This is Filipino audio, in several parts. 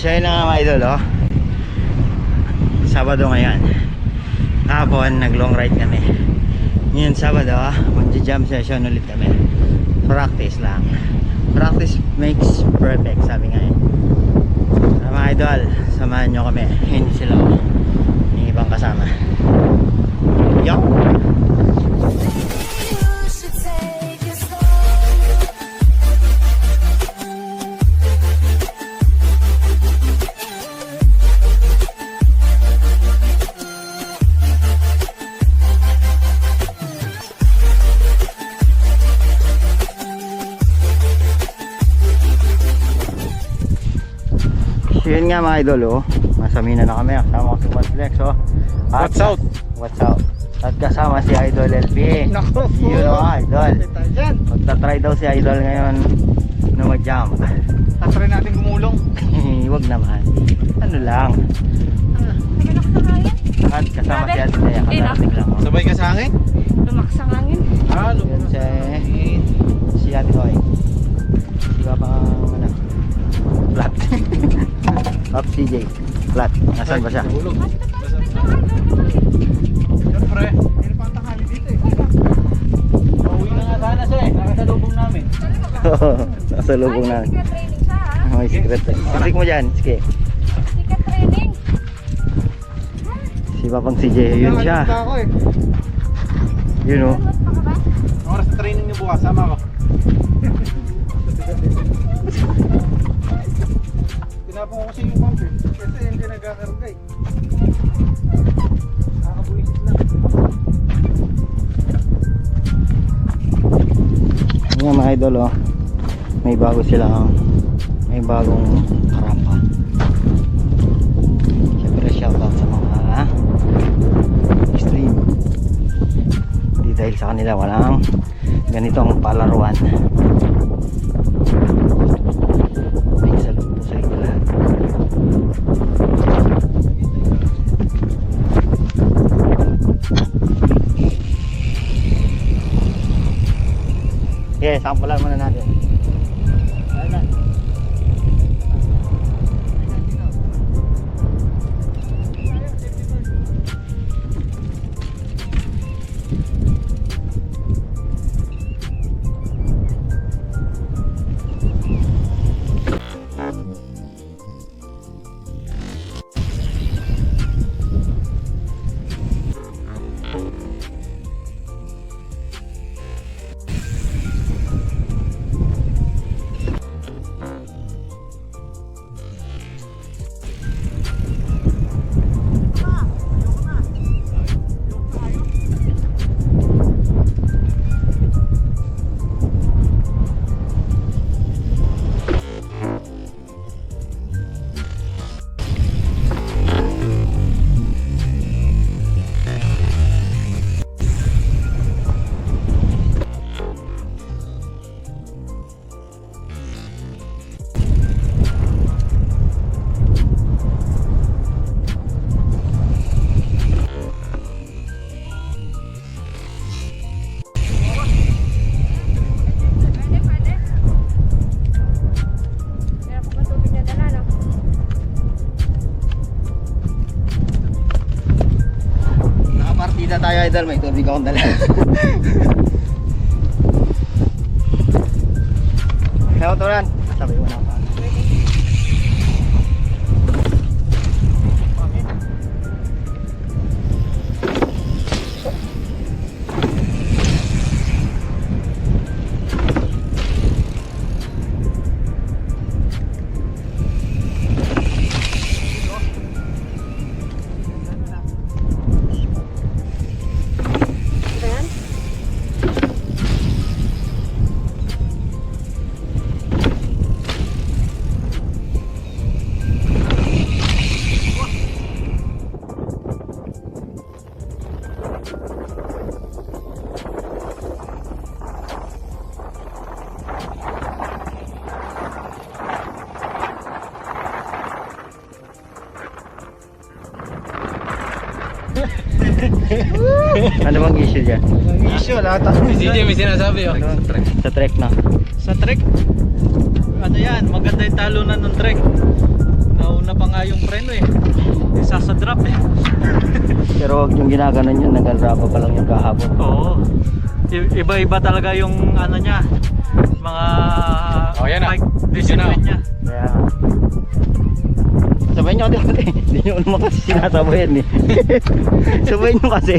So yun na nga mga idol, oh. Sabado ngayon. Hapon, nag long ride kami. Ngayon Sabado, mag-jam session ulit kami. Practice lang. Practice makes perfect, sabi nga eh. Mga idol, samahan nyo kami. Hindi sila, yung ibang kasama. Yo! Yun nga mga idol, oh. Nasa Mina na kami, kasama ko si Whatflex, oh. What's out? What's out? At kasama si Idol LP. Nako po. Yun o, Idol. Magta-try daw si Idol ngayon na mag-jump. Tatry natin gumulong. Huwag naman. Ano lang. At kasama si Ate Dea, kakarating lang, oh. Sabay ka sa hangin? Lumakas ang hangin. Yun si Ate Hoy. Diba pang ano? Flat. Up CJ. Flat. Nasaan ba siya? Gulog. Siyempre, hindi pa ang tanghali dito eh. Pauwi na nga sana siya eh. Nakasalubong namin. Nasa lubong na. Secret training siya ha. May secret. Sikrik mo dyan. Sige. Secret training. Si Papang CJ. Yun siya. Nakalimutan ako eh. Yun o. Ano pa ka ba? Ang oras na training niyo bukas, sama ko. Tinapong ko kasi yung pump eh. Kasi hindi nagkakarga eh. Nakakabuisit lang. Yan mga idol, oh. May bago silang bagong rampa. Siyempre shoutout sa mga stream. Hindi dahil sa kanila walang ganitong palaruan. Ay salud po sa inyo lahat. Okay, sampulan muna natin. Nakapartida tayo idol, may tubig akong dala. Kaya ko tulan, sabi mo na pa. Ano bang issue dyan? Ang issue, lahat ako. DJ may sinasabi oh. Sa trek na. Sa trek, ano yan, maganda yung talunan ng trek. Nauna pa nga yung preno eh. Isa sa drop eh. Pero wag yung ginaganon yun, nagalrapa pa lang yung kahapon. Oo. Iba-iba talaga yung ano niya. Mga Yan na. mic discipline niya. Kaya sabayin nyo kasi hindi nyo naman kasi sinasabayan eh. Sabayin nyo kasi.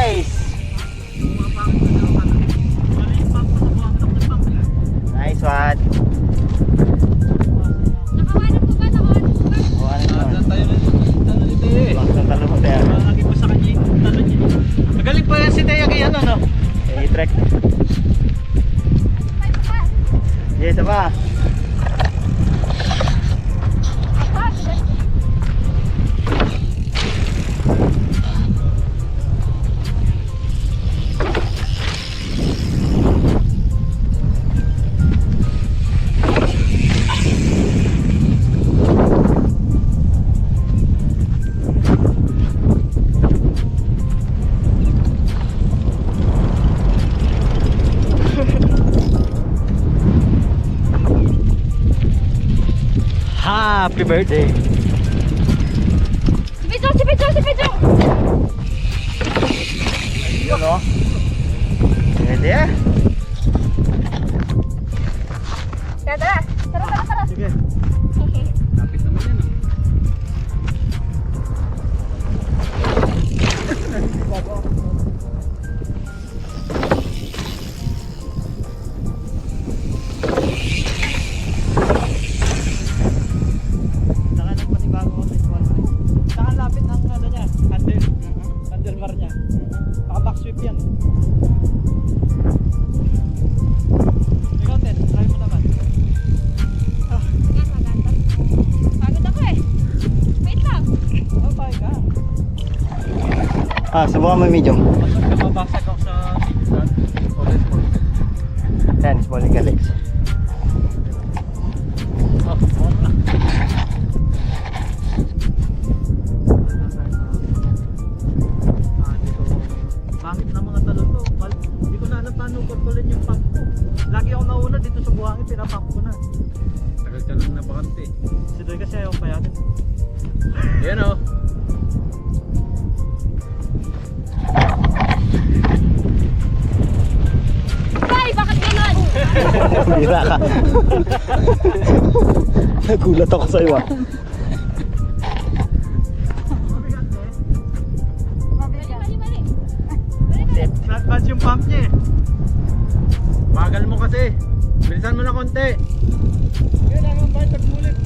Nice! Nice one! Nakawanap ko ba? Nakawanap ko ba? Kuhanin mo. Tayo na dito eh. Box ng talo mo tayo. Lagi ko sa kanya yung tanong niya. Magaling pa yan si Taya kay ano no? I-track. Yes, apa? Happy birthday! Si Pidjong! Si Pidjong! Si Pidjong! Yun o. Pwede ah. Tara, tara! Tara, tara, tara! Sige. Lapit naman yan ah. Saka nagpanibago ko sa igual. Saka lapit ang ano niya, handlebar niya. Saka back sweep yan. Ikaw Ted, try mo naman. Yan, maganda. Pagod ako eh. Wait lang. Oh, bye ka. Ah, subukan mo yung medium. Kapabasag ako sa orange mo. Yan, small ka legs. Oh, on na. Pangit na mga talon to. Hindi ko na alam paano kontrolin yung pump ko. Lagi ako nauna dito sa buhangin, pinapump ko na. Tagal-tagal na bakante. Si Doy kasi ayaw pa yan. Yan o. Ay, bakit ganon? Bira ka. Nagulat ako sa'yo ah. Mali, mali, mali. Mali, mali. Flat yung pump niya eh. Bagal mo kasi. Bilisan mo na konti. Kailangan ba tagmulit?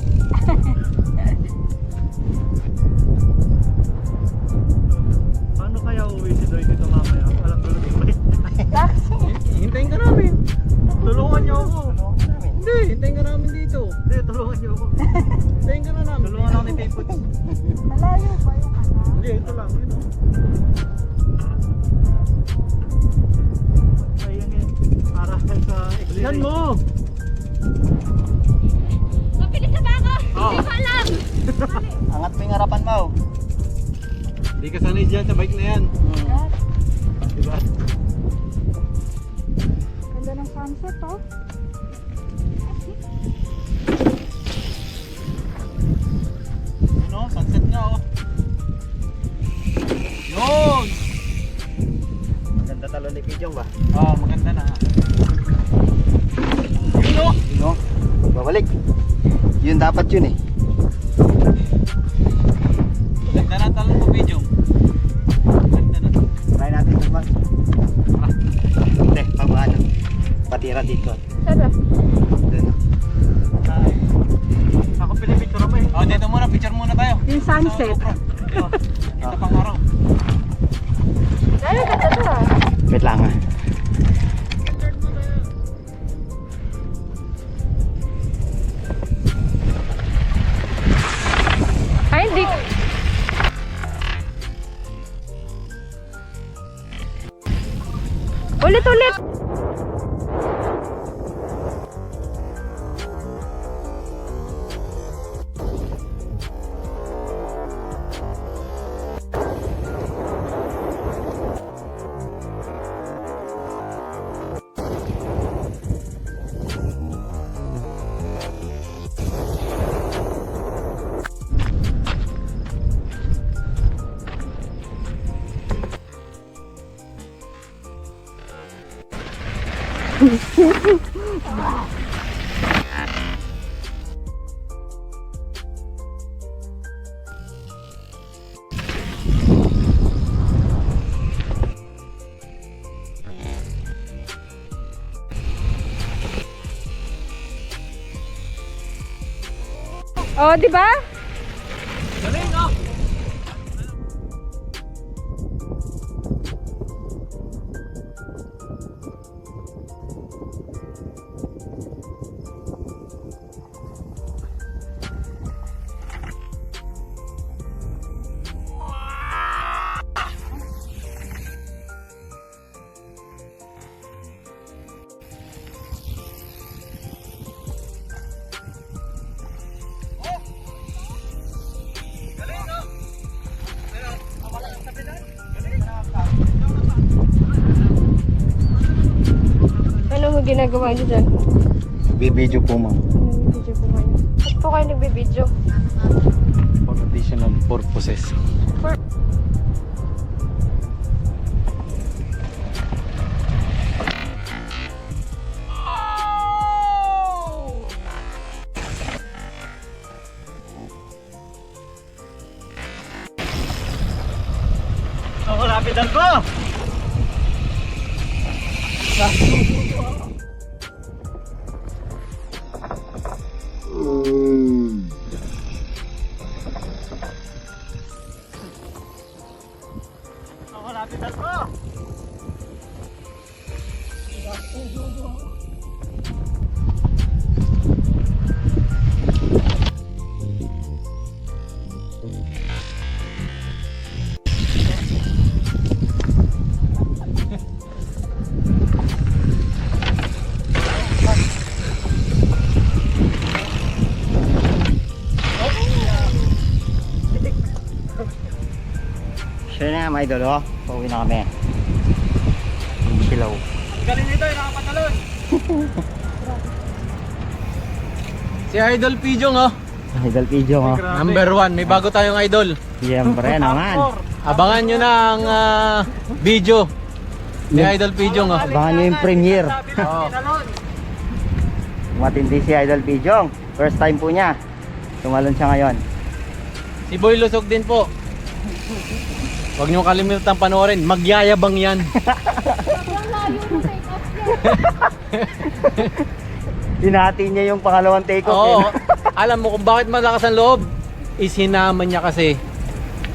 Paano kaya uwi si Doy dito mamaya? Alam ko lumipay. Hintayin ka namin. Tulungan niyo ako. Hindi, hintayin ka namin dito. Hindi, tulungan niyo ako. Hintayin ka na namin. Tulungan ako ni Payput. Malayo ba yung ano? Hindi, ito lang. Yun o. Ayan eh. Para sa exam mo. Mabilis na ba ako? Oo. Hindi ko alam. Mali. Angat mo yung harapan mo. Hindi ka sanay dyan sa bike na yan. Diba? Ganda ng sunset oh. Yun o, sunset nga o. Yun! Maganda talo ni Pidjong ba? Oo, maganda na. Yun o! Yun o. Babalik. Yun dapat yun eh. Ganda na talong mo, Pidjong. Ganda na. Try natin ito ba? Hindi, paano? Patira dito. Tara. Dun. Ako pinipicture mo eh. Dito muna, picture muna tayo. Yung sunset. Ito pang araw. Ulit. Oh, di ba? Galing, oh! Ano mo ginagawa niyo dyan? Bibidyo po ma'am. Nagbibideo po kayo. Ba't po kayo nagbibideo? For additional purposes. Ako, lapitan ko! Ako, lapitan ko! Sure na mga idol, oh. Pauwi na kami. Hindi silaw. Galing nito, nakapatalon. Si Idol Pijong, oh. Idol video, oh. Number 1, may bago tayong idol. Siyempre naman. Abangan nyo na ang video ni Idol Pijong, oh. Abangan nyo yung premiere. Oh. Matindi si Idol Pijong. First time po niya. Tumalon siya ngayon. Si Boy Lusog din po. Huwag nyo kalimutan panoorin, magyayabang yan. Sobrang layo ng take off niya. Hinati niya yung pangalawang take off. Oo, alam mo kung bakit malakas ang loob? Isinama niya kasi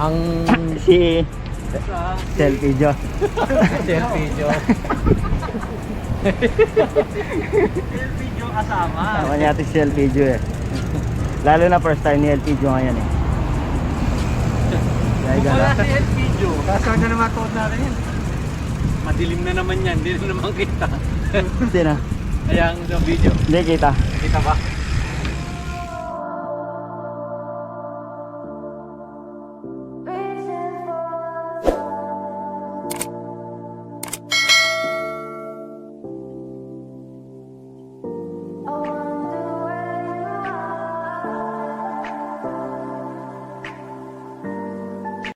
ang Si selfie jo. selfie video. Tama niya ito si selfie jo eh. Lalo na first time ni LP jo ngayon eh. Dahil gala. El video. Kasama na naman tuod natin yan. Madilim na naman yan, hindi na naman kita. Hindi na. Kaya ang video. Hindi kita. Kita ba?